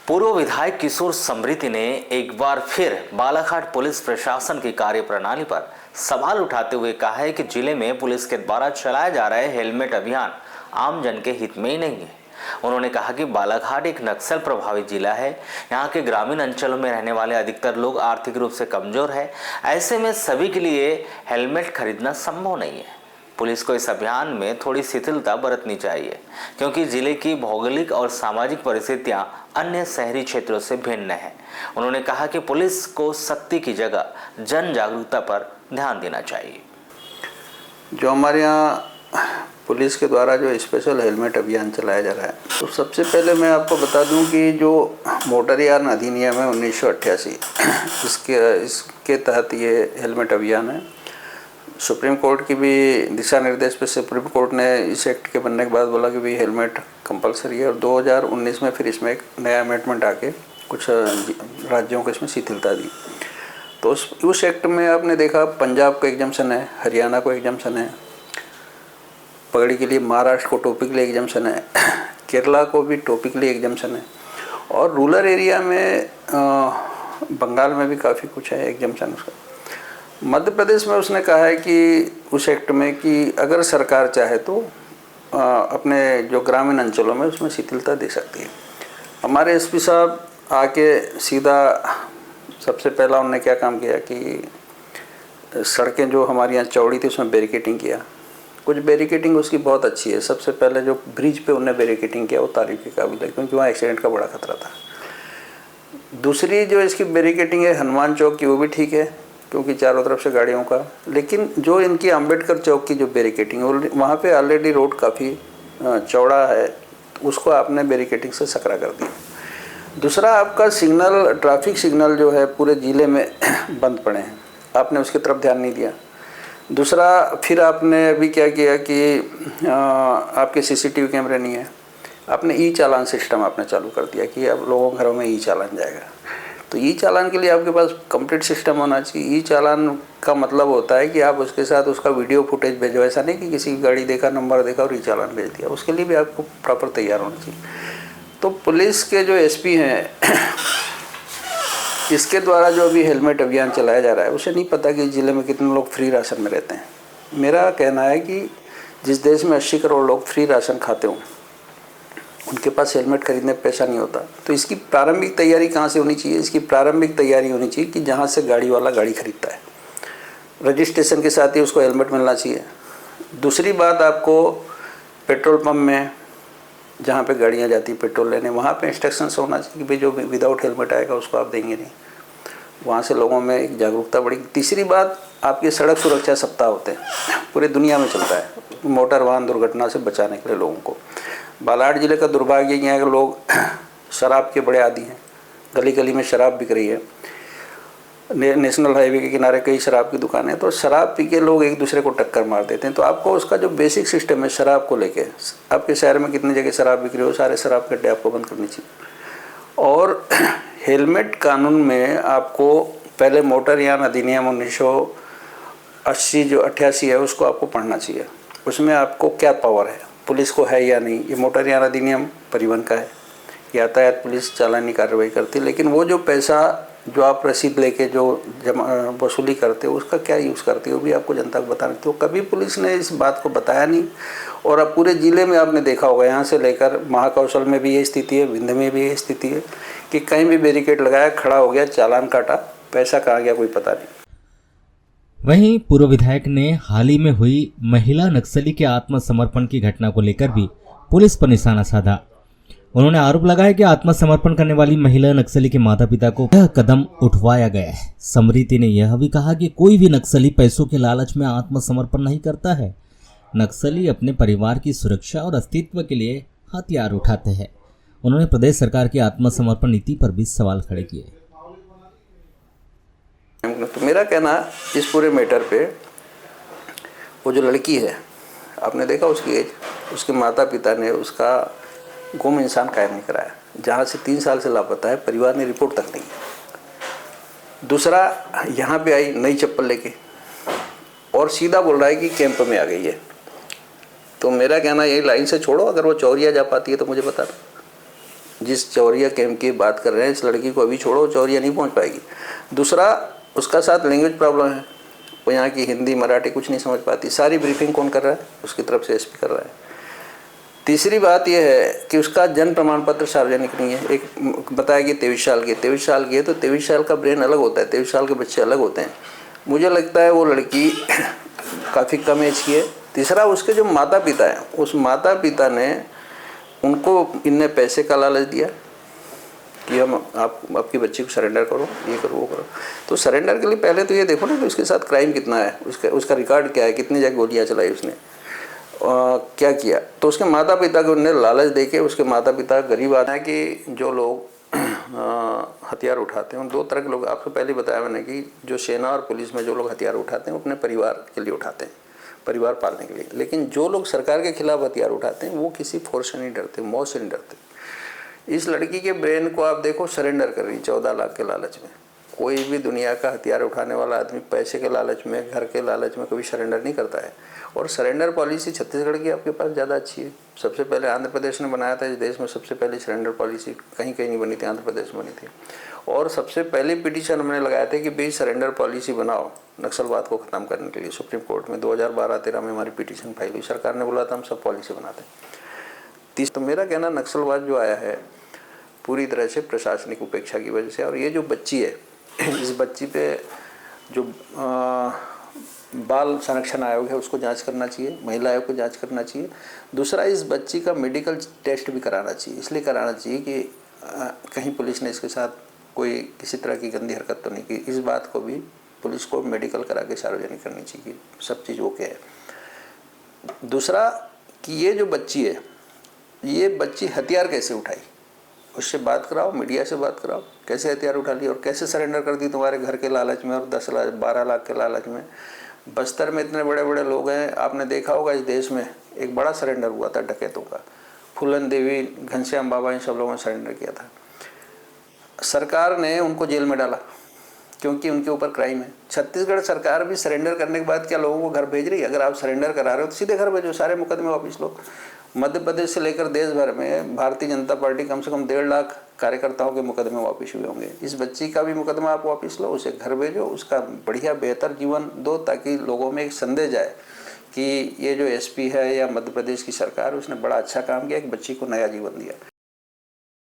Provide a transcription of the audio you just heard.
पूर्व विधायक किशोर समृद्धि ने एक बार फिर बालाघाट पुलिस प्रशासन की कार्यप्रणाली पर सवाल उठाते हुए कहा है कि जिले में पुलिस के द्वारा चलाया जा रहा हेलमेट अभियान आम जन के हित में ही नहीं है। उन्होंने कहा कि बालाघाट एक नक्सल प्रभावित जिला है। यहाँ के ग्रामीण अंचलों में रहने वाले अधिकतर लोग आर्थिक रूप से कमजोर है। ऐसे में सभी के लिए हेलमेट खरीदना संभव नहीं है। पुलिस को इस अभियान में थोड़ी शिथिलता बरतनी चाहिए, क्योंकि जिले की भौगोलिक और सामाजिक परिस्थितियां अन्य शहरी क्षेत्रों से भिन्न हैं। उन्होंने कहा कि पुलिस को सख्ती की जगह जन जागरूकता पर ध्यान देना चाहिए। जो हमारे यहाँ पुलिस के द्वारा जो स्पेशल हेलमेट अभियान चलाया जा रहा है, तो सबसे पहले मैं आपको बता दूं कि जो मोटरयान अधिनियम है 1988, इसके तहत ये हेलमेट अभियान है। सुप्रीम कोर्ट की भी दिशा निर्देश पे सुप्रीम कोर्ट ने इस एक्ट के बनने के बाद बोला कि भाई हेलमेट कंपलसरी है, और 2019 में फिर इसमें एक नया अमेंडमेंट आके कुछ राज्यों को इसमें शिथिलता दी। तो उस एक्ट में आपने देखा पंजाब को एग्जम्पशन है, हरियाणा को एग्जम्पशन है, पगड़ी के लिए महाराष्ट्र को टोपी के लिए एग्जम्पशन है, केरला को भी टोपी के लिए एग्जम्पशन है, और रूरल एरिया में बंगाल में भी काफ़ी कुछ है एग्जम्पशन उसका। मध्य प्रदेश में उसने कहा है कि उस एक्ट में कि अगर सरकार चाहे तो अपने जो ग्रामीण अंचलों में उसमें शिथिलता दे सकती है। हमारे एसपी साहब आके सीधा सबसे पहला उन्होंने क्या काम किया कि सड़कें जो हमारे यहाँ चौड़ी थी उसमें बैरिकेटिंग किया। कुछ बैरिकेटिंग उसकी बहुत अच्छी है। सबसे पहले जो ब्रिज पे उन्होंने बैरिकेटिंग किया वो तारीफ के काबिल है, क्योंकि वहाँ एक्सीडेंट का बड़ा खतरा था। दूसरी जो इसकी बैरिकेटिंग है हनुमान चौक की, वो भी ठीक है क्योंकि चारों तरफ से गाड़ियों का। लेकिन जो इनकी अम्बेडकर चौक की जो बैरिकेटिंग है वहाँ पे ऑलरेडी रोड काफ़ी चौड़ा है, उसको आपने बैरिकेटिंग से सकरा कर दिया। दूसरा आपका सिग्नल, ट्रैफिक सिग्नल जो है पूरे ज़िले में बंद पड़े हैं, आपने उसकी तरफ ध्यान नहीं दिया। दूसरा फिर आपने अभी क्या किया कि आपके सीसीटीवी कैमरे नहीं है, आपने ई चालान सिस्टम आपने चालू कर दिया कि अब लोगों के घरों में ई चालान जाएगा। तो ई चालान के लिए आपके पास कंप्लीट सिस्टम होना चाहिए। ई चालान का मतलब होता है कि आप उसके साथ उसका वीडियो फुटेज भेजो, ऐसा नहीं कि किसी गाड़ी देखा, नंबर देखा और ई चालान भेज दिया। उसके लिए भी आपको प्रॉपर तैयार होना चाहिए। तो पुलिस के जो एसपी हैं इसके द्वारा जो अभी हेलमेट अभियान चलाया जा रहा है, उसे नहीं पता कि ज़िले में कितने लोग फ्री राशन में रहते हैं। मेरा कहना है कि जिस देश में 80 करोड़ लोग फ्री राशन खाते हों, उनके पास हेलमेट खरीदने पैसा नहीं होता। तो इसकी प्रारंभिक तैयारी कहाँ से होनी चाहिए? इसकी प्रारंभिक तैयारी होनी चाहिए कि जहाँ से गाड़ी वाला गाड़ी खरीदता है, रजिस्ट्रेशन के साथ ही उसको हेलमेट मिलना चाहिए। दूसरी बात, आपको पेट्रोल पंप में जहाँ पे गाड़ियाँ जाती पेट्रोल लेने, वहाँ पे इंस्ट्रक्शंस होना चाहिए कि भाई जो विदाउट हेलमेट आएगा उसको आप देंगे नहीं। वहाँ से लोगों में एक जागरूकता बढ़ेगी। तीसरी बात, आपके सड़क सुरक्षा सप्ताह होते हैं, पूरे दुनिया में चलता है, मोटर वाहन दुर्घटना से बचाने के लिए लोगों को। बालाघाट जिले का दुर्भाग्य यहाँ के लोग शराब के बड़े आदी हैं। गली गली में शराब बिक रही है। नेशनल हाईवे के किनारे कई शराब की दुकानें हैं, तो शराब पी के लोग एक दूसरे को टक्कर मार देते हैं। तो आपको उसका जो बेसिक सिस्टम है शराब को लेके, आपके शहर में कितनी जगह शराब बिक रही हो, सारे शराब के अड्डे आपको बंद करनी चाहिए। और हेलमेट कानून में आपको पहले मोटरयान अधिनियम 1980 जो 88 है उसको आपको पढ़ना चाहिए। उसमें आपको क्या पावर है, पुलिस को है या नहीं। ये मोटरयान अधिनियम परिवहन का है, यातायात पुलिस चालानी कार्रवाई करती है, लेकिन वो जो पैसा जो आप रसीद लेके जो जमा वसूली करते हो उसका क्या यूज़ करते हो भी आपको जनता को बताना। तो कभी पुलिस ने इस बात को बताया नहीं। और अब पूरे ज़िले में आपने देखा होगा, यहाँ से लेकर महाकौशल में भी ये स्थिति है, विंध्य में भी ये स्थिति है कि कहीं भी बैरिकेड लगाया, खड़ा हो गया, चालान काटा, पैसा कहाँ गया कोई पता नहीं। वहीं पूर्व विधायक ने हाल ही में हुई महिला नक्सली के आत्मसमर्पण की घटना को लेकर भी पुलिस पर निशाना साधा। उन्होंने आरोप लगाया कि आत्मसमर्पण करने वाली महिला नक्सली के माता पिता को यह कदम उठवाया गया है। समृद्धि ने यह भी कहा कि कोई भी नक्सली पैसों के लालच में आत्मसमर्पण नहीं करता है। नक्सली अपने परिवार की सुरक्षा और अस्तित्व के लिए हथियार उठाते हैं। उन्होंने प्रदेश सरकार की आत्मसमर्पण नीति पर भी सवाल खड़े किए। तो मेरा कहना इस पूरे मैटर पे, वो जो लड़की है आपने देखा उसकी एज, उसके माता पिता ने उसका गुम इंसान कायम नहीं कराया, जहाँ से 3 साल से लापता है, परिवार ने रिपोर्ट तक नहीं है। दूसरा, यहाँ पे आई नई चप्पल लेके और सीधा बोल रहा है कि कैंप में आ गई है। तो मेरा कहना यही, लाइन से छोड़ो, अगर वो चौरिया जा पाती है तो मुझे बता दो। जिस चौरिया कैंप की बात कर रहे हैं, इस लड़की को अभी छोड़ो, चौरिया नहीं पहुंच पाएगी। दूसरा, उसका साथ लैंग्वेज प्रॉब्लम है, वो यहाँ की हिंदी मराठी कुछ नहीं समझ पाती। सारी ब्रीफिंग कौन कर रहा है? उसकी तरफ से एसपी कर रहा है। तीसरी बात यह है कि उसका जन्म प्रमाण पत्र सार्वजनिक नहीं है। एक बताया कि 23 साल की, 23 साल की है, तो 23 साल का ब्रेन अलग होता है, 23 साल के बच्चे अलग होते हैं। मुझे लगता है वो लड़की काफ़ी कम एज की है। तीसरा, उसके जो माता पिता हैं, उस माता पिता ने उनको इनने पैसे का लालच दिया कि हम आपकी बच्ची को सरेंडर करो, ये करो, वो करो। तो सरेंडर के लिए पहले तो ये देखो ना कि उसके साथ क्राइम कितना है, उसका रिकॉर्ड क्या है, कितनी जगह गोलियाँ चलाई उसने, क्या किया। तो उसके माता पिता को उन्हें लालच देके, उसके माता पिता गरीब आदमी है कि जो लोग हथियार उठाते हैं, 2 तरह के लोग, आपको पहले बताया मैंने कि जो सेना और पुलिस में जो लोग हथियार उठाते हैं वो अपने परिवार के लिए उठाते हैं, परिवार पालने के लिए। लेकिन जो लोग सरकार के खिलाफ हथियार उठाते हैं वो किसी फोर्स से नहीं डरते, मौत से नहीं डरते। इस लड़की के ब्रेन को आप देखो, सरेंडर कर रही 14 लाख के लालच में। कोई भी दुनिया का हथियार उठाने वाला आदमी पैसे के लालच में, घर के लालच में कभी सरेंडर नहीं करता है। और सरेंडर पॉलिसी छत्तीसगढ़ की आपके पास ज़्यादा अच्छी है। सबसे पहले आंध्र प्रदेश ने बनाया था इस देश में, सबसे पहले सरेंडर पॉलिसी कहीं कहीं नहीं बनी थी, आंध्र प्रदेश में बनी थी। और सबसे पहले पिटीशन हमने लगाया था कि भाई सरेंडर पॉलिसी बनाओ नक्सलवाद को ख़त्म करने के लिए। सुप्रीम कोर्ट में 2012-13 में हमारी पिटीशन फाइल हुई। सरकार ने बोला था हम सब पॉलिसी बनाते हैं। तो मेरा कहना, नक्सलवाद जो आया है पूरी तरह से प्रशासनिक उपेक्षा की वजह से। और ये जो बच्ची है, इस बच्ची पे जो बाल संरक्षण आयोग है उसको जांच करना चाहिए, महिला आयोग को जांच करना चाहिए। दूसरा, इस बच्ची का मेडिकल टेस्ट भी कराना चाहिए। इसलिए कराना चाहिए कि कहीं पुलिस ने इसके साथ कोई किसी तरह की गंदी हरकत तो नहीं की। इस बात को भी पुलिस को मेडिकल करा के सार्वजनिक करनी चाहिए कि सब चीज़ ओके है। दूसरा कि ये जो बच्ची है, ये बच्ची हथियार कैसे उठाई, उससे बात कराओ, मीडिया से बात कराओ, कैसे हथियार उठा ली और कैसे सरेंडर कर दी तुम्हारे घर के लालच में और 10 लाख 12 लाख के लालच में। बस्तर में इतने बड़े बड़े लोग हैं, आपने देखा होगा इस देश में एक बड़ा सरेंडर हुआ था डकैतों का, फूलन देवी, घनश्याम बाबा, इन सब लोगों ने सरेंडर किया था। सरकार ने उनको जेल में डाला क्योंकि उनके ऊपर क्राइम है। छत्तीसगढ़ सरकार भी सरेंडर करने के बाद क्या लोगों को घर भेज रही है? अगर आप सरेंडर करा रहे हो तो सीधे घर भेजो, सारे मुकदमे वापस लो। मध्य प्रदेश से लेकर देश भर में भारतीय जनता पार्टी कम से कम 1.5 लाख कार्यकर्ताओं के मुकदमे वापस हुए होंगे। इस बच्ची का भी मुकदमा आप वापस लो, उसे घर भेजो, उसका बढ़िया बेहतर जीवन दो, ताकि लोगों में एक संदेश जाए कि ये जो एसपी है या मध्य प्रदेश की सरकार, उसने बड़ा अच्छा काम किया, एक बच्ची को नया जीवन दिया।